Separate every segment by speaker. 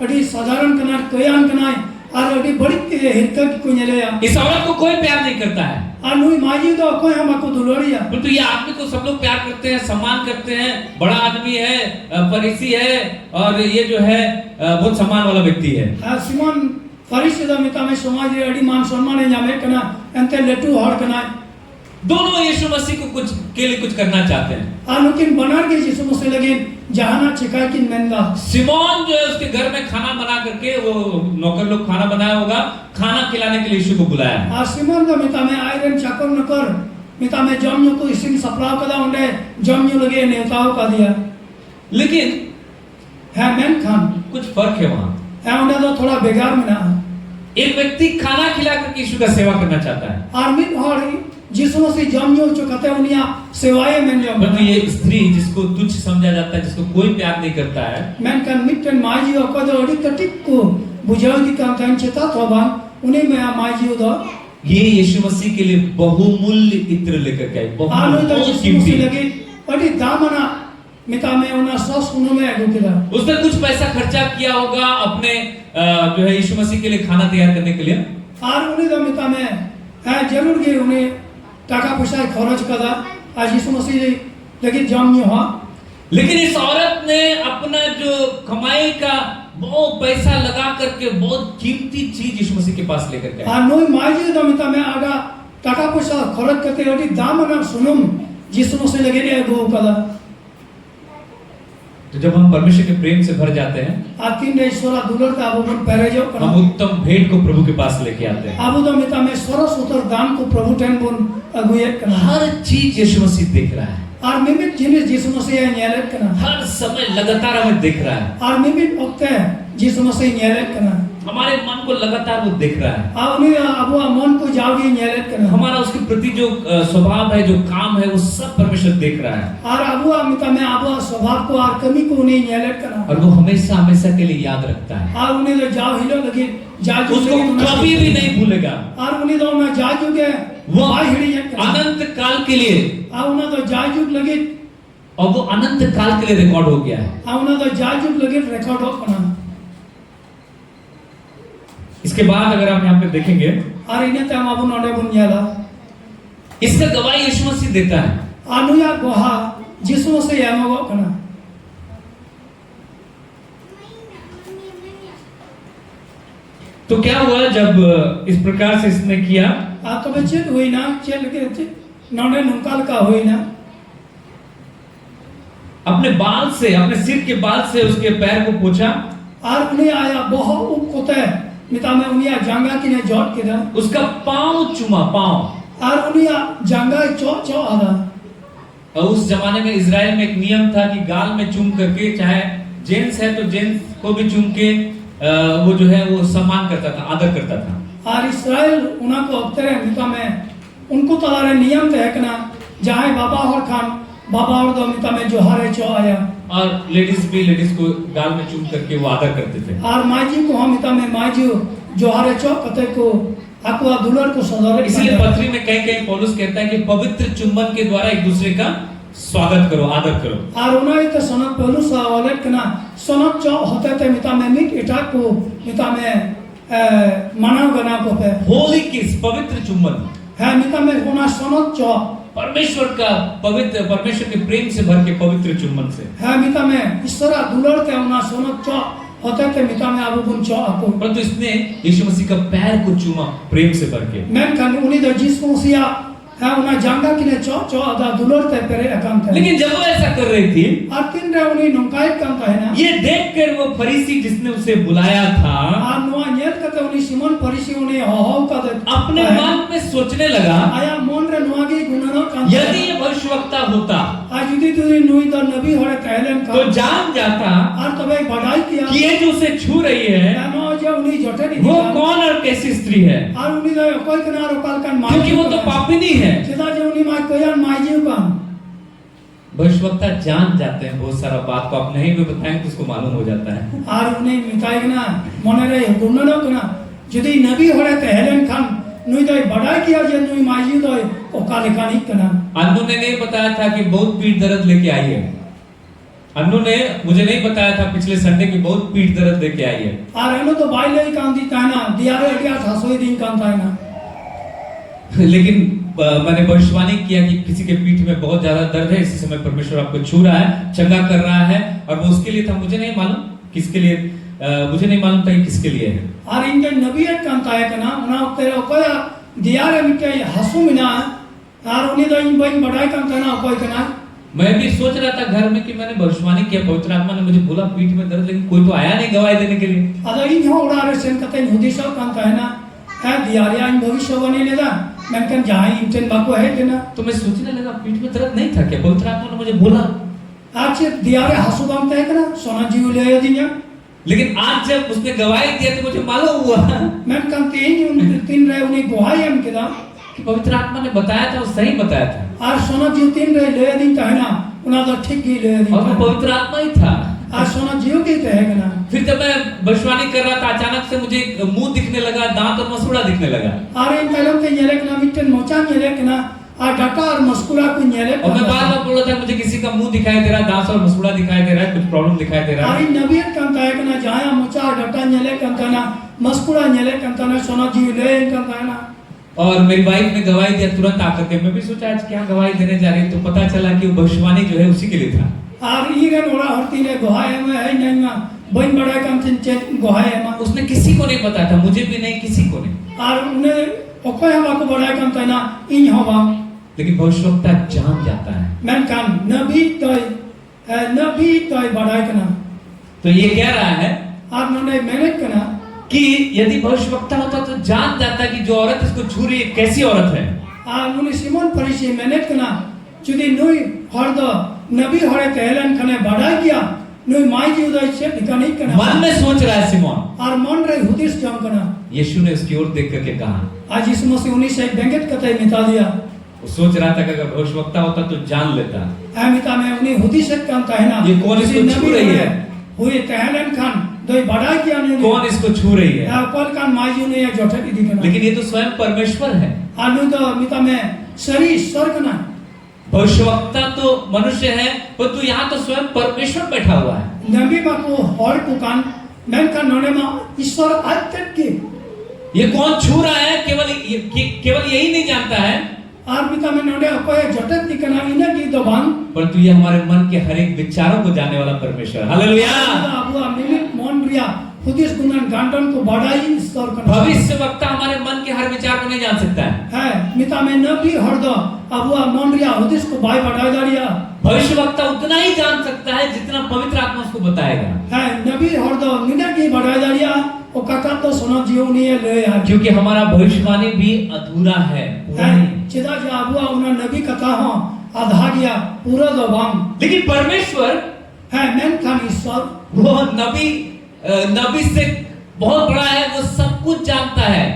Speaker 1: अड़ी साधारण कना कयान कना और अड़ी बड़ी हिरका को नेलेया
Speaker 2: इस औरत को कोई प्यार नहीं करता है।
Speaker 1: अनुई माजी तो कोई हमको दुलोड़िया
Speaker 2: परंतु ये आदमी को सब लोग प्यार करते हैं, सम्मान करते हैं, बड़ा आदमी है, फरीसी है और ये जो है बहुत सम्मान वाला व्यक्ति है।
Speaker 1: सिमोन फरीसी दा मिता में समाज रे अड़ी मान सम्मान है जामे कना एंते लेटू हड़ कना
Speaker 2: दोनों यीशु मसीह को कुछ के लिए कुछ करना चाहते हैं।
Speaker 1: लेकिन बनार के यीशु मसीह लगे जहाना चिका की मेंदा
Speaker 2: सिमोन जो है उसके घर में खाना बना करके वो नौकर लोग खाना बनाया होगा, खाना खिलाने के लिए यीशु को बुलाया।
Speaker 1: सिमोन का मिता में आयरन चाकर नकर मिता में जमनु को इसिन सप्लाव कदा उन्हें जमनु लगे नेताओं का दिया।
Speaker 2: लेकिन
Speaker 1: है मेन खान
Speaker 2: कुछ फर्क है वहां।
Speaker 1: है उन्हें तो थोड़ा बेकार में ना
Speaker 2: एक व्यक्ति खाना खिला करके यीशु का सेवा करना चाहता है।
Speaker 1: आर्मी और यीशु मसीह जमनु जो कहते हैं उन्हें सेवाएं में जो
Speaker 2: परंतु ये स्त्री जिसको तुच्छ समझा जाता है, जिसको कोई प्यार नहीं करता है,
Speaker 1: मैं कन मिटन माजी और कद अड़ी कटिक को बुझाव दी काम तन चेता तो बान उन्हें मैं माजी उधर
Speaker 2: ये यीशु मसीह के लिए बहुमूल्य इत्र लेकर के आई।
Speaker 1: आलो तो
Speaker 2: बहुत
Speaker 1: यीशु
Speaker 2: कीमती
Speaker 1: मसीह लगे अड़ी दामना मिता में उन्हें सॉस उन्हों में आगू किया
Speaker 2: उसने कुछ पैसा खर्चा किया होगा अपने जो है यीशु मसीह के लिए खाना तैयार करने के लिए।
Speaker 1: और उन्हें तो मिता में है जरूर के उन्हें टाका पैसा खर्च करा आज यीशु मसीह लगे जमनु हुआ।
Speaker 2: लेकिन इस औरत ने अपना जो कमाई का बहुत पैसा लगा करके बहुत कीमती चीज यीशु मसीह के पास लेकर गई।
Speaker 1: नोई माजी तो मिता में आगा टाका पैसा खर्च करते अड़ी दाम ना सुनुम यीशु मसीह लगे ने गो कदा।
Speaker 2: तो जब हम परमेश्वर के प्रेम से भर जाते हैं,
Speaker 1: आतीन रे ईश्वरा दुलर का अब मन पहरे जो
Speaker 2: हम उत्तम भेंट को प्रभु के पास लेके आते हैं।
Speaker 1: अब तो मिता में सरस उतर दान को प्रभु टेन बुन अगुए करना
Speaker 2: हर चीज यीशु मसीह देख रहा है
Speaker 1: और मिमित जिनिस यीशु मसीह न्यायलय करना
Speaker 2: हर समय लगातार हमें देख रहा है।
Speaker 1: और मिमित ओके यीशु मसीह न्यायलय करना
Speaker 2: हमारे मन को लगातार वो देख रहा है।
Speaker 1: और उन्हें अब वो मन को जाओगे न्यायलय करना
Speaker 2: हमारा उसके प्रति जो स्वभाव है, जो काम है, वो सब परमेश्वर देख रहा है।
Speaker 1: और अब वो मिता में अब स्वभाव को और कमी को उन्हें न्यायलय करना
Speaker 2: और वो हमेशा हमेशा के लिए याद रखता है।
Speaker 1: और उन्हें तो जाओ हिलो लगे जाजू
Speaker 2: उसको कभी भी नहीं भूलेगा।
Speaker 1: और उन्हें तो ना जाजू के
Speaker 2: वो
Speaker 1: भाई हिड़ी
Speaker 2: अनंत काल के लिए
Speaker 1: और उन्हें तो जाजू लगे
Speaker 2: और वो अनंत काल के लिए रिकॉर्ड हो गया है।
Speaker 1: और उन्हें तो जाजू लगे रिकॉर्ड हो करना।
Speaker 2: इसके बाद अगर आप यहाँ पे देखेंगे
Speaker 1: और इन्हें तो हम अब नोडे बुनियादा
Speaker 2: इसका गवाही यीशु मसीह देता है।
Speaker 1: अनुया गोहा यीशु मसीह यामगो करना।
Speaker 2: तो क्या हुआ जब इस प्रकार से इसने किया?
Speaker 1: आप तो बच्चे हुई ना चल के नोडे नुकाल का हुई ना
Speaker 2: अपने बाल से, अपने सिर के बाल से उसके पैर को पोंछा
Speaker 1: और उन्हें आया बहुत उपकोते मिता में उन्हें जांगा की ने जॉट के दा
Speaker 2: उसका पांव चुमा, पांव।
Speaker 1: और उन्हें जांगा चौ चौ आधा।
Speaker 2: और उस जमाने में इजराइल में एक नियम था कि गाल में चूम करके, चाहे जेंट्स है तो जेंट्स को भी चूम के वो जो है वो सम्मान करता था, आदर करता था।
Speaker 1: और इस्राएल उन्हें को अक्तरे मिता में उनको तलारे नियम थे कि ना जहाँ बाबा और खान बाबा और दो मिता में जो हारे चौ आया
Speaker 2: और लेडीज भी लेडीज को गाल में चूम करके वो आदर करते थे।
Speaker 1: और माजी को हम मिता में माजी जो हारे चौ कते को अकवा दुलर को सदर।
Speaker 2: इसलिए पत्री में कहीं पौलुस कहता है कि पवित्र चुंबन के द्वारा एक दूसरे का स्वागत करो, आदर करो।
Speaker 1: और उन्हें तो सनत पौलुस वाले कना सनत चौ होते थे मिता में मीट इटा को मिता में मानव गना को पे
Speaker 2: होली किस, पवित्र चुंबन
Speaker 1: है मिता में होना सनत चौ
Speaker 2: परमेश्वर का पवित्र, परमेश्वर के प्रेम से भर के पवित्र चुंबन से
Speaker 1: है मिता में ईश्वरा दुलर के उना सनत चौ होते थे मिता में अब बुन चौ आपको।
Speaker 2: परंतु इसने यीशु मसीह का पैर को चूमा प्रेम से भर के।
Speaker 1: मैं कन उन्हीं तो जिसको सिया है उना जांगा की ने चौ चौ आधा दुलर ते पेरे अकाम थे।
Speaker 2: लेकिन जब वो ऐसा कर रही थी
Speaker 1: आतिन रे उन्हीं नुकायत काम था है ना
Speaker 2: ये देखकर वो फरीसी जिसने उसे बुलाया था
Speaker 1: आ नुआ नियत करते उन्हीं सिमोन फरीसी उन्हीं हो का
Speaker 2: अपने मन में सोचने लगा
Speaker 1: आया मोन रे नुआ के गुणनो काम
Speaker 2: यदि ये भविष्यवक्ता होता
Speaker 1: आज यदि तुझे नुई तो नबी होरे कहलन का
Speaker 2: तो जान जाता
Speaker 1: और तबे बढ़ाई किया
Speaker 2: कि ये जो उसे छू रही है
Speaker 1: नो जो उन्हीं जोटे नहीं
Speaker 2: वो कौन और कैसी स्त्री है,
Speaker 1: और उन्हीं तो कोई किनारो काल कान मार
Speaker 2: क्योंकि वो तो पापिनी है।
Speaker 1: सीधा जो उन्हीं मार कोयान माईजीव काम
Speaker 2: भविष्यवक्ता जान जाते हैं बहुत सारा बात को, आप नहीं भी बताएं तो उसको मालूम हो जाता है।
Speaker 1: और उन्हें मिताई ना मने रे गुणनो कना यदि नबी होरे कहलन खान नुई तो बढ़ाई किया जे नुई माईजी तो ओ काले कानी कना
Speaker 2: अन्नू ने नहीं बताया था कि बहुत पीठ दर्द लेके आई है। अन्नू ने मुझे नहीं बताया था पिछले संडे की बहुत पीठ दर्द देके आई है।
Speaker 1: আর এনো তো বাইলে কাম দি তাই না দিয়ারে এটিয়া শাশুই দিন কাম তাই না
Speaker 2: लेकिन मैंने भविष्यवाणी किया कि किसी के पीठ में बहुत ज्यादा दर्द है, इसी समय परमेश्वर आपको छू रहा है, चंगा कर रहा है। और वो उसके लिए था, मुझे नहीं मालूम किसके लिए, मुझे नहीं मालूम था कि किसके लिए है।
Speaker 1: আর ইনকে নবিয়ত কাম তাই কেনা ওনা ওতে কয়া দিয়ারে মিটে হাসু মিনা আর উনি তো ইন বইন বড়াই কাম তাই না কই কেনা
Speaker 2: मैं भी सोच रहा था घर में कि मैंने भविष्यवाणी किया, पवित्र आत्मा ने मुझे बोला पीठ में दर्द, लेकिन कोई तो आया नहीं गवाही देने के लिए।
Speaker 1: আদা ইন হো ওড়ারে সেন কতে হুদিস কাম তাই না হ্যাঁ দিয়ারে আইন ভবিষ্যবাণী লেদা মেনকন যাই ইনটেন বাকো है কেনা।
Speaker 2: तो मैं सोचने लगा पीठ में दर्द नहीं था क्या, पवित्र आत्मा ने मुझे बोला।
Speaker 1: आज दियारे हासु काम ताई केना सोना जीव ले दिया,
Speaker 2: लेकिन आज जब उसने गवाही दिया तो मुझे मालूम हुआ
Speaker 1: मेनकन तीन रहे उन्हें गवाही हम केदा
Speaker 2: कि पवित्र आत्मा ने बताया था, वो सही बताया था।
Speaker 1: আর সোনা জিও তিন রে ले दिन ताई ना उना तो ठीक ही ले दिन
Speaker 2: और वो पवित्र आत्मा ही था।
Speaker 1: আর সোনা জিও के तो है केना।
Speaker 2: फिर जब मैं भविष्यवाणी कर रहा था, अचानक से मुझे मुंह दिखने लगा, दांत और मसूड़ा दिखने लगा।
Speaker 1: আর इन पहले के नेले केना मिटन मोचा नेले केना আর ডাটা আর মস্কুরা को नेले
Speaker 2: और मैं बार बार बोल रहा था मुझे किसी का मुंह दिखाई दे रहा है, दांत और मसूड़ा दिखाई दे रहा है, कुछ प्रॉब्लम दिखाई दे रहा
Speaker 1: আর
Speaker 2: है।
Speaker 1: इन नबियत काम ताई केना जाया मोचा डाटा नेले काम ताना मस्कुरा नेले काम ताना सोना जीव ले काम ताना।
Speaker 2: और मेरी वाइफ ने गवाही दिया तुरंत आकर के, मैं भी सोचा आज क्या गवाही देने जा रही है, तो पता चला कि वो भविष्यवाणी जो है उसी के लिए था।
Speaker 1: আর ইগন ওরা হরতি রে গহায় में है नहीं ना बइन बड़ा काम चिंचे गहाय में
Speaker 2: उसने किसी को नहीं बताया था, मुझे भी नहीं, किसी को नहीं।
Speaker 1: আর উনি অকয় আমাকে বড়াই কাম তাই না ইন হবা
Speaker 2: लेकिन भविष्यवक्ता जान जाता है।
Speaker 1: मेनकान नबी तोय बड़ाई कना
Speaker 2: तो ये कह रहा है
Speaker 1: আর ননে মেনেট कना
Speaker 2: कि यदि भविष्यवक्ता होता तो जान जाता कि जो औरत इसको छू रही है कैसी औरत है।
Speaker 1: আর উনি সিমন পরিসি মেনেট कना যদি নুই হরদ नबी हरे कहलन कने बड़ाई किया नुई माई जी उदय से निकानी कना
Speaker 2: मन में सोच रहा है सिमोन,
Speaker 1: और मन रे हुदिस जम कना।
Speaker 2: यीशु ने उसकी ओर देख करके कहा,
Speaker 1: आज यीशु मसीह उन्हीं से बेंगेट कतई मिटा दिया।
Speaker 2: वो सोच रहा था कि अगर भविष्यवक्ता होता तो जान लेता।
Speaker 1: है मिता में उन्हीं हुदिस काम कहना
Speaker 2: ये कौन इसको छू रही है,
Speaker 1: हुई कहलन खान दोई बड़ाई किया ने
Speaker 2: कौन इसको छू रही है।
Speaker 1: कौन कान माई जी ने जोठे की दिखना,
Speaker 2: लेकिन ये तो स्वयं परमेश्वर है।
Speaker 1: आलू तो मिता में शरीर स्वर्ग ना
Speaker 2: भविष्यवक्ता तो मनुष्य है, परंतु यहाँ तो स्वयं परमेश्वर बैठा हुआ है।
Speaker 1: नबी बापू हर कुकान मैं का नोने में ईश्वर आज तक के
Speaker 2: ये कौन छू रहा है केवल यही नहीं जानता है,
Speaker 1: और मिता में नोने कोई जोठे दिखना इन्हें की दबान,
Speaker 2: परंतु ये हमारे मन के हर एक विचारों को जानने वाला परमेश्वर। हालेलुया।
Speaker 1: अबू मिनिट मोन रिया खुदिस गुणन गांडन को बढ़ाई ईश्वर का
Speaker 2: भविष्यवक्ता हमारे मन के हर विचार को नहीं जान सकता
Speaker 1: है मिता में नबी हर दो अबू मोन रिया खुदिस को भाई बढ़ाई दारिया।
Speaker 2: भविष्यवक्ता उतना ही जान सकता है जितना पवित्र आत्मा उसको बताएगा।
Speaker 1: है नबी हर दो मिनट की बढ़ाई दारिया ओ काका तो सुनो जीव नहीं ले यार,
Speaker 2: क्योंकि हमारा भविष्यवाणी भी अधूरा है, पूरा नहीं।
Speaker 1: चिदा जो अबू उन्हें नबी कथा हो आधा गया पूरा दबाम,
Speaker 2: लेकिन परमेश्वर
Speaker 1: है मैं खान ईश्वर
Speaker 2: वो नबी से बहुत बड़ा है, वो सब कुछ जानता है।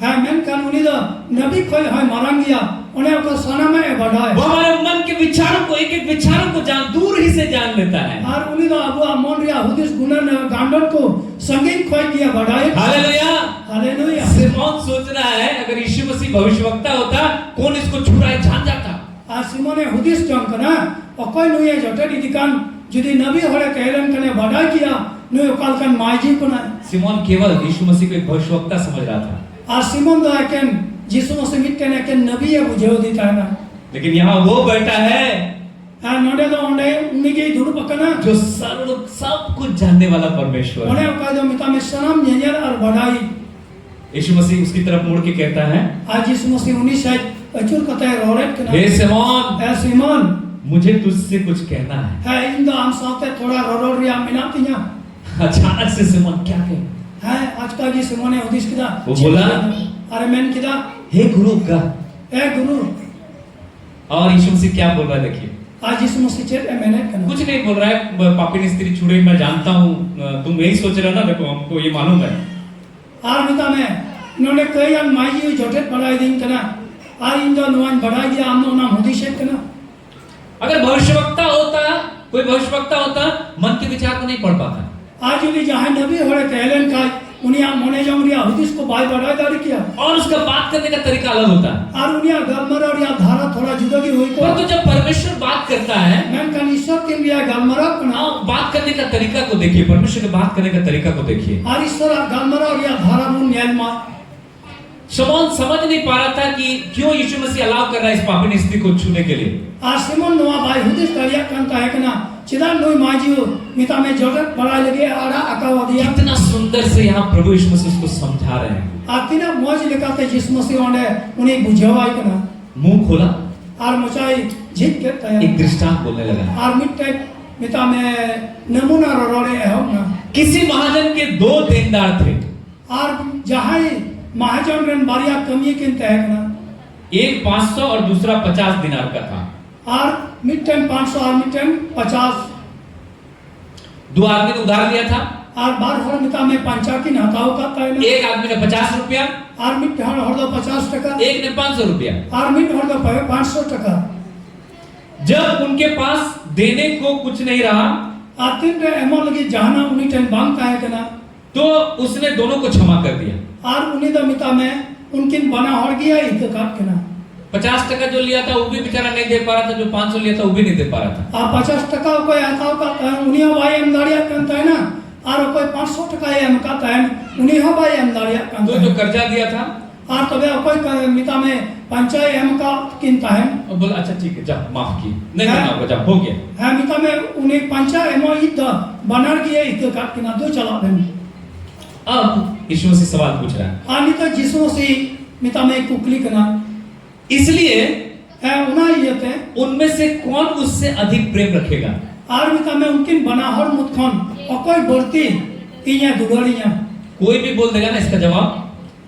Speaker 1: मैं खान उन्हीं दो नबी कोई है मारंग गया उन्हें को सोना में बढ़ाए,
Speaker 2: वो हमारे मन के विचारों को एक एक विचारों को दूर ही से जान लेता है।
Speaker 1: और उन्हीं दो अबू मोन रिया हुदिस गुणन गांडन को संगीत खोई किया बढ़ाए।
Speaker 2: हालेलुया।
Speaker 1: हालेलुया।
Speaker 2: सिमोन सोच रहा है अगर यीशु मसीह भविष्यवक्ता होता कौन इसको छू रहा है जान जाता।
Speaker 1: आ सिमोने हुदिस जम कना अकोय नुये जोटे दिकान जदी नबी हरे कहलन कने बढ़ाई किया नुये काल कन माईजी कोना।
Speaker 2: सिमोन केवल यीशु मसीह को एक भविष्यवक्ता समझ रहा था।
Speaker 1: आ सिमोन दो एकन यीशु मसीह मिटने एकन नबी है बुझेओ दिता ना,
Speaker 2: लेकिन यहाँ वो बैठा है
Speaker 1: आ नोडे दो ओंडे उन्हीं धुड़ पकना
Speaker 2: जो सब कुछ जानने वाला परमेश्वर
Speaker 1: ओने
Speaker 2: है।
Speaker 1: का जो मिता में सलाम जेजर और बढ़ाई।
Speaker 2: यीशु मसीह उसकी तरफ मुड़ के कहता है,
Speaker 1: आज यीशु मसीह उन्हीं शायद अचूर कते रोरेट कना,
Speaker 2: हे सिमोन
Speaker 1: ए सिमोन
Speaker 2: मुझे तुझसे कुछ कहना
Speaker 1: है इन दो हम साथे थोड़ा रोरो रिया मिनातिया
Speaker 2: है। अचानक से सिमोन क्या कहे,
Speaker 1: है आज का जी सिमोने हुदिस किदा
Speaker 2: वो बोला
Speaker 1: अरे मैन किदा
Speaker 2: हे गुरु का।
Speaker 1: ए गुरु।
Speaker 2: और यीशु मसीह क्या बोल रहा है देखिए,
Speaker 1: आज यीशु मसीह चेत मैंने कना
Speaker 2: कुछ नहीं बोल रहा है, पापी स्त्री छुड़े मैं जानता हूँ, तुम यही सोच रहे हो ना, देखो हमको ये मालूम है।
Speaker 1: आर मिता में नोने कई अन माई जोटे बढ़ाई दिन कना आर इन दो नोन बढ़ाई दिया हम ना हुदिस कना।
Speaker 2: अगर भविष्यवक्ता होता, कोई भविष्यवक्ता होता मन के विचार को नहीं पढ़ पाता।
Speaker 1: आज भी जहां नबी होरे कहलन का उनिया मोने जंगरिया हुदिस को बाय बढ़ाई दाड़ी किया
Speaker 2: और उसका बात करने का तरीका अलग होता है।
Speaker 1: और उनिया गलमर और या धारा थोड़ा जुदा की हुई को
Speaker 2: परंतु जब परमेश्वर बात करता है,
Speaker 1: मैं कन ईश्वर के लिए गलमर कना
Speaker 2: बात करने का तरीका को देखिए, परमेश्वर के बात करने का तरीका को देखिए।
Speaker 1: और ईश्वर गलमर और या धारा मुन न्यायमा
Speaker 2: शमौन समझ नहीं पा रहा था कि क्यों यीशु मसीह अलाउ कर रहा है इस पापिनी स्त्री को छूने के लिए।
Speaker 1: और सिमोन नोआ भाई हुदिस करिया कंता है कना चिदा नोई माजियो मिता में जगत बड़ा लगे आड़ा अकावा दिया।
Speaker 2: कितना सुंदर से यहाँ प्रभु यीशु मसीह उसको समझा रहे हैं।
Speaker 1: आतिना मौज लिखाते जिस मसीह ने उन्हें बुझावाई कना
Speaker 2: मुंह खोला
Speaker 1: और मचाई झिक के तया
Speaker 2: एक दृष्टांत बोलने लगा।
Speaker 1: और मिट्टे मिता में नमूना रोड़े है ना
Speaker 2: किसी महाजन के 2 देनदार थे
Speaker 1: और जहाँ महाजन रन बारिया कमी के तहक ना
Speaker 2: एक 500 और दूसरा 50 दिनार का था।
Speaker 1: और मिट्टन 500 और मिट्टन 50
Speaker 2: 2 आदमी ने उधार लिया था
Speaker 1: और बार हर मिता में पंचाकी नहताओ का तय ना
Speaker 2: एक आदमी ने 50 रुपया
Speaker 1: और मिट हर दो 50 टका
Speaker 2: एक ने 500 रुपया
Speaker 1: और मिट हर दो 500 टका।
Speaker 2: जब उनके पास देने को कुछ नहीं रहा
Speaker 1: और तीन रे एमो लगी जहाना उन्हीं टन बांग है कना
Speaker 2: तो उसने दोनों को क्षमा कर दिया।
Speaker 1: और उन्हीं द मिता में उनकिन बना हर गया एक काट कना
Speaker 2: 50 टका जो लिया था वो भी बेचारा नहीं दे पा रहा था, जो 500 लिया था वो भी नहीं दे पा रहा था।
Speaker 1: और 50 टका कोई आता का उन्हीं भाई एमदारिया करता है ना और कोई 500 टका एम का है उन्हीं हो भाई एमदारिया
Speaker 2: तो
Speaker 1: करता
Speaker 2: जो
Speaker 1: है
Speaker 2: कर्जा दिया था
Speaker 1: और तबे कोई मिता में पंचायत एम का किनता है
Speaker 2: और बोला अच्छा ठीक है जा माफ की नहीं करना होगा, जा हो गया।
Speaker 1: है मिता में उन्हें पंचायत एम इद बनार किए इद काट किना दो चला दें।
Speaker 2: अब यीशु मसीह सवाल पूछ रहा है
Speaker 1: आनी तो जिसो से मिता में कुकली कना
Speaker 2: इसलिए
Speaker 1: है उना ये थे
Speaker 2: उनमें से कौन उससे अधिक प्रेम रखेगा।
Speaker 1: और मिता में उनकिन बना हर मुतखन और कोई बढ़ती इया दुगड़िया
Speaker 2: कोई भी बोल देगा ना इसका जवाब,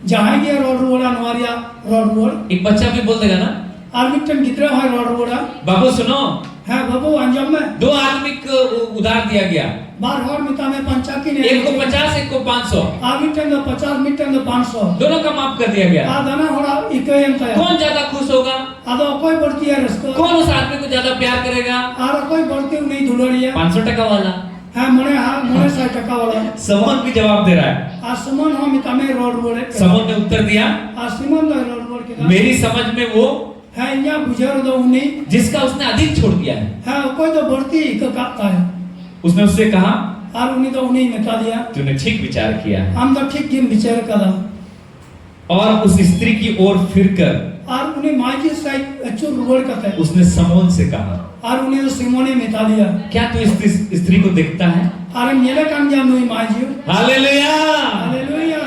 Speaker 1: जहाँ गया रोड रोड़ा नवारिया रोड रोड
Speaker 2: एक बच्चा भी बोल देगा ना
Speaker 1: और मिट्टन कितने है रोड रोड़ा
Speaker 2: बाबू सुनो
Speaker 1: है बाबू अंजम में
Speaker 2: 2 आदमी को उधार दिया गया,
Speaker 1: बार हर मिता में पंचाकी ने
Speaker 2: एक को 50 एक को 500
Speaker 1: और मिट्टन तो 50 मिट्टन तो 500
Speaker 2: दोनों का माफ कर दिया गया।
Speaker 1: आ दाना होड़ा इकोयम तय
Speaker 2: कौन ज्यादा खुश होगा,
Speaker 1: आदो कोई बढ़ती है रस्तो
Speaker 2: कौन उस आदमी को ज्यादा प्यार करेगा।
Speaker 1: और कोई बढ़ती नहीं दुलड़िया
Speaker 2: 500 टका वाला
Speaker 1: है मोने 60 टका वाला।
Speaker 2: समोन भी जवाब दे रहा है।
Speaker 1: आज सुमन हो मिता में रोड रोड
Speaker 2: समोन ने उत्तर दिया
Speaker 1: आज सुमन द रोड रोड के
Speaker 2: मेरी समझ में वो
Speaker 1: है इया गुजर दो उन्हीं
Speaker 2: जिसका उसने अधिक छोड़ दिया है।
Speaker 1: कोई तो बढ़ती इको काटता है
Speaker 2: उसने उससे कहा
Speaker 1: और उन्हीं तो उन्हीं मिटा दिया।
Speaker 2: तूने ठीक विचार किया है।
Speaker 1: हम तो ठीक गेम विचार करा
Speaker 2: और उस स्त्री की ओर फिरकर
Speaker 1: और उन्हें माँ की साइड अच्छो रुगड़ करता है
Speaker 2: उसने समोन से कहा
Speaker 1: और उन्हें तो सिमोने मिटा दिया।
Speaker 2: क्या तू इस स्त्री को देखता है।
Speaker 1: और मेरे काम जाम हुई माँ जी
Speaker 2: हालेलुया
Speaker 1: हालेलुया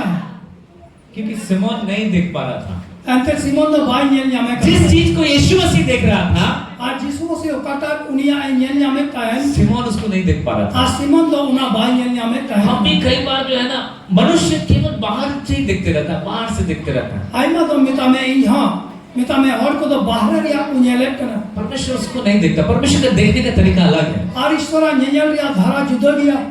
Speaker 2: क्योंकि सिमोन नहीं देख पा रहा था
Speaker 1: अंतर सिमोन तो भाई नेल जामे
Speaker 2: जिस चीज को यीशु मसीह देख रहा था
Speaker 1: आज जिसको से ओकाटा उनिया नेल जामे का है
Speaker 2: सिमोन उसको नहीं देख पा रहा था।
Speaker 1: आज सिमोन तो उना भाई नेल जामे का है।
Speaker 2: हम भी कई बार जो है ना मनुष्य केवल बाहर से ही देखते रहता है, बाहर से देखते रहता है।
Speaker 1: आई मा तो मिता में यहाँ मिता में और को तो बाहर या उन्हें करना
Speaker 2: परमेश्वर उसको नहीं देखता। परमेश्वर का देखने का तरीका अलग है।
Speaker 1: और ईश्वर नेल या धारा जुदा गया।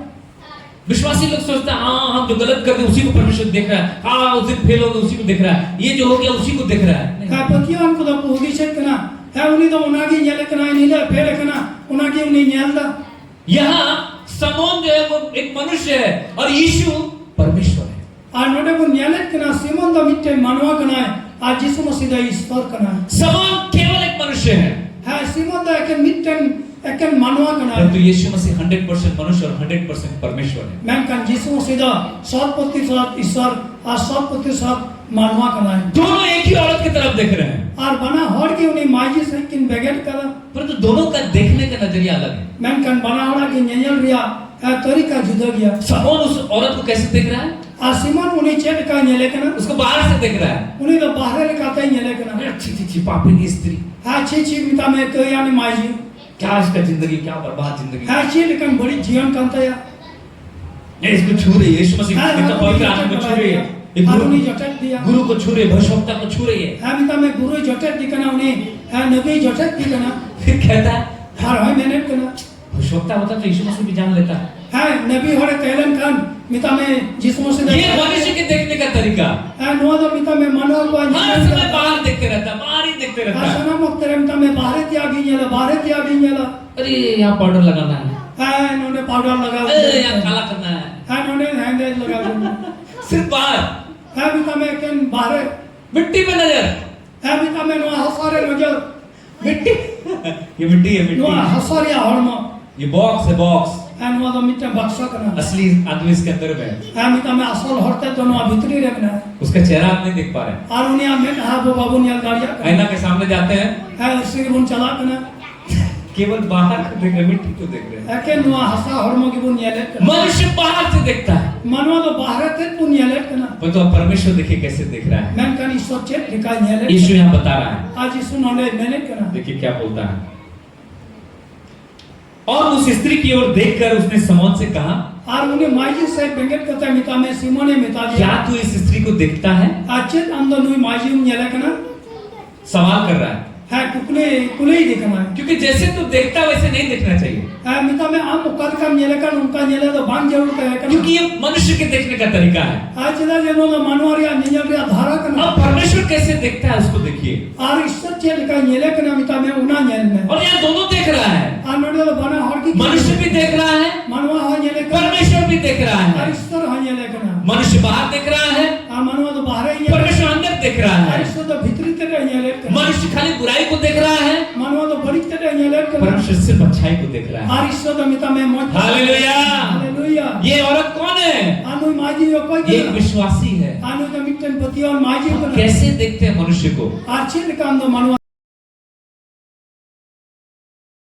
Speaker 2: विश्वासी लोग सोचते हैं हाँ हम जो गलत करते हैं उसी को परमेश्वर देख रहा है, हाँ उस दिन फेल हो गए उसी को देख रहा है, ये जो हो गया उसी को देख रहा है।
Speaker 1: का पतिया उनको तो पूरी चेक करना है उन्हीं तो उनागी नेल करना नहीं ले फेल करना उनागी उन्हीं नेल दा।
Speaker 2: यहाँ समोन जो है वो एक मनुष्य है और यीशु परमेश्वर है।
Speaker 1: और नोटे को नेल करना सिमोन तो मिट्टे मानवा करना है आज यीशु मसीह दा ईश्वर करना है।
Speaker 2: समोन केवल एक मनुष्य है
Speaker 1: सिमोन तो एक मिट्टे एक मानवा करना है।
Speaker 2: परंतु यीशु मसीह 100% मनुष्य और 100% परमेश्वर है।
Speaker 1: मैं कन यीशु मसीह दा 100% ईश्वर और 100% मानवा करना है।
Speaker 2: दोनों एक ही औरत की तरफ देख रहे हैं
Speaker 1: और बना हर की उन्हें माजी से किन बैगेट करा
Speaker 2: परंतु दोनों का देखने का नजरिया अलग है।
Speaker 1: मैं कन बना होड़ा की नेल रिया तरीका जुदा गया।
Speaker 2: समोन उस औरत को कैसे देख रहा है।
Speaker 1: और सिमोन उन्हें चेक का नेले करना
Speaker 2: उसको बाहर से देख रहा है।
Speaker 1: उन्हें तो बाहर लिखाता ही नेले करना
Speaker 2: छी पापिनी स्त्री,
Speaker 1: हाँ छी मिता में तो यानी माजी
Speaker 2: क्या इसका जिंदगी, क्या बर्बाद जिंदगी।
Speaker 1: हाँ छी लेकिन बड़ी जीवन करता है
Speaker 2: ये इसको छू रही है। यीशु मसीह कितना पवित्र आत्मा को छू रही है। ये गुरु को छू रही है, भविष्यवक्ता को छू रही है।
Speaker 1: हाँ मिता में गुरु जटक दिखना उन्हें नबी जटक दिखना
Speaker 2: फिर कहता है
Speaker 1: हर भाई मैंने करना
Speaker 2: भविष्यवक्ता होता तो यीशु मसीह भी जान लेता है।
Speaker 1: हाँ नबी होरे कहलन खान मिता में जिस्मों से
Speaker 2: ये मनुष्य के देखने का तरीका।
Speaker 1: हाँ नो तो मिता में मनो को
Speaker 2: हर समय बाहर देखते रहता है, बाहर ही देखते रहता है।
Speaker 1: सना मुक्तरे मिता में बाहर त्यागी नेला
Speaker 2: अरे यहाँ पाउडर लगाना है,
Speaker 1: हाँ इन्होंने पाउडर लगा
Speaker 2: यहाँ काला करना है,
Speaker 1: है नोने हैंडे लगा दूँ
Speaker 2: सिर्फ बाहर
Speaker 1: है भी तमें केन बाहर
Speaker 2: मिट्टी पे नजर
Speaker 1: है भी तमें नुआ हसारे नजर
Speaker 2: मिट्टी ये मिट्टी है
Speaker 1: नुआ
Speaker 2: मिट्टी
Speaker 1: हसारिया हॉर्मो
Speaker 2: ये बॉक्स है बॉक्स
Speaker 1: है नुआ तो मिट्टे बक्सा करना
Speaker 2: असली आदमी इसके अंदर में है
Speaker 1: है भी तमें असल हरते तो नुआ भीतरी रखना
Speaker 2: उसका चेहरा आप नहीं देख पा रहे हैं।
Speaker 1: और उन्हें में हाँ वो बाबू नियल गाड़िया
Speaker 2: आईना के सामने जाते हैं
Speaker 1: है उससे बुन चला करना
Speaker 2: केवल बाहर को देख रहे हैं, मिट्टी को देख रहे हैं।
Speaker 1: है के नुआ हसा हॉर्मो की बुन नियल
Speaker 2: मनुष्य बाहर से देखता है
Speaker 1: मनवा तो बाहर थे बुन नियल करना
Speaker 2: पर तो अब परमेश्वर देखिए कैसे देख रहा है।
Speaker 1: मैं कहीं सोचे लिखा नियल
Speaker 2: यीशु यहाँ बता रहा है
Speaker 1: आज यीशु नोने मैंने करना
Speaker 2: देखिए क्या बोलता है। और उस स्त्री की ओर देखकर उसने समौन से कहा
Speaker 1: और उन्हें माजी से बेंगेट करता मिता में सिमोने मिता दिया
Speaker 2: क्या तू इस स्त्री को देखता है?
Speaker 1: अच्छे अंदर नुई माजी उन नियल करना
Speaker 2: सवाल कर रहा है
Speaker 1: है कुकले कुले ही देखना है
Speaker 2: क्योंकि जैसे तू देखता है वैसे नहीं देखना चाहिए
Speaker 1: है मिता में आम मुकाद का नियल कर उनका नियल तो बांग जरूर करे करना
Speaker 2: क्योंकि ये मनुष्य के देखने का तरीका है।
Speaker 1: आज जिला जनो ना मानवारिया नियल रिया धारा करना
Speaker 2: अब परमेश्वर कैसे देखता है उसको देखिए।
Speaker 1: और ईश्वर चे लिखा नियल करना मिता में उना नियल में
Speaker 2: और यहाँ दोनों देख रहा है,
Speaker 1: और नोडे तो बना हर की
Speaker 2: मनुष्य भी देख रहा है,
Speaker 1: मनवा हो नियल करना
Speaker 2: परमेश्वर भी देख रहा
Speaker 1: और
Speaker 2: है।
Speaker 1: ईश्वर हो नियल करना
Speaker 2: मनुष्य बाहर देख रहा है,
Speaker 1: और मनवा तो बाहर ही
Speaker 2: परमेश्वर अंदर देख रहा
Speaker 1: और
Speaker 2: है।
Speaker 1: ईश्वर तो भीतरी तरह नियल करना
Speaker 2: मनुष्य खाली बुराई को देख रहा है,
Speaker 1: मनवा तो बड़ी तरह नियल करना
Speaker 2: परमेश्वर सिर्फ अच्छाई को देख रहा है।
Speaker 1: और ईश्वर तो मिता में मौज
Speaker 2: हालेलुया।
Speaker 1: हालेलुया
Speaker 2: ये औरत कौन है?
Speaker 1: आनु माजी यो कोई
Speaker 2: ये एक विश्वासी है।
Speaker 1: आनु तो मिटन पति और माजी को
Speaker 2: कैसे देखते हैं मनुष्य को?
Speaker 1: आर्चिन काम तो मनवा